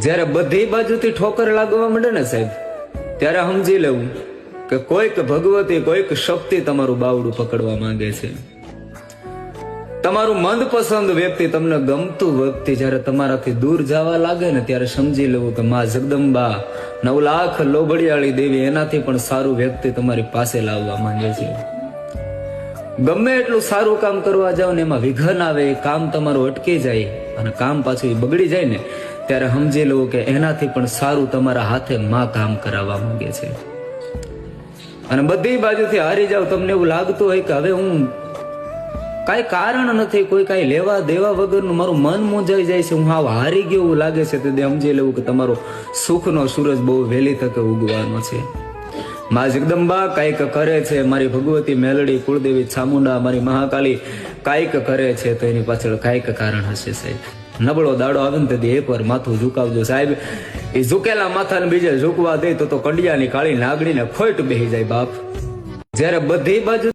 જ્યારે બધી બાજુથી ઠોકર લાગવા માંડે ને સાહેબ, ત્યારે સમજી લેવું કે કોઈક ભગવતી, કોઈક શક્તિ તમારું બાવડું પકડવા માંગે છે. તમારું મનપસંદ વ્યક્તિ, તમને ગમતું વ્યક્તિ જ્યારે તમારાથી દૂર જવા લાગે ને, ત્યારે સમજી લેવું કે માં જગદંબા, 9 લાખ લોબડિયાળી દેવી, એનાથી પણ સારું વ્યક્તિ તમારી પાસે લાવવા માંગે છે. ગમે એટલું સારું કામ કરવા જાવ ને, એમાં વિઘન આવે, એ કામ તમારું અટકી જાય અને કામ પાછું બગડી જાય ને, ત્યારે સમજી લેવું કે એનાથી પણ સારું તમારા હાથે માં કામ કરાવવા માંગે છે. અને બધી બાજુથી હારી જાવ, તમને એવું લાગતું હોય કે હવે હું કાંઈ કારણ નથી, કોઈ કાંઈ લેવા દેવા વગરનું મારું મન મૂંઝાઈ જાય છે, હું હાવ હારી ગયો એવું લાગે છે, તે સમજી લેવું કે તમારો સુખનો સૂરજ બહુ વહેલી તકે ઉગવાનો છે. માં જગદંબા કાંઈક કરે છે, મારી ભગવતી મેલડી, કુળદેવી ચામુંડા, મારી મહાકાલી કાંઈક કરે છે, તો એની પાછળ કાંઈક કારણ હશે સાહેબ. નબળો દાડો આવે ને તેથી એકવાર માથું ઝુકાવજો સાહેબ. એ ઝુકેલા માથાને બીજે ઝુકવા દે તો કંડિયાની કાળી નાગડીને ખોટ બેહી જાય બાપ. જ્યારે બધી બાજુ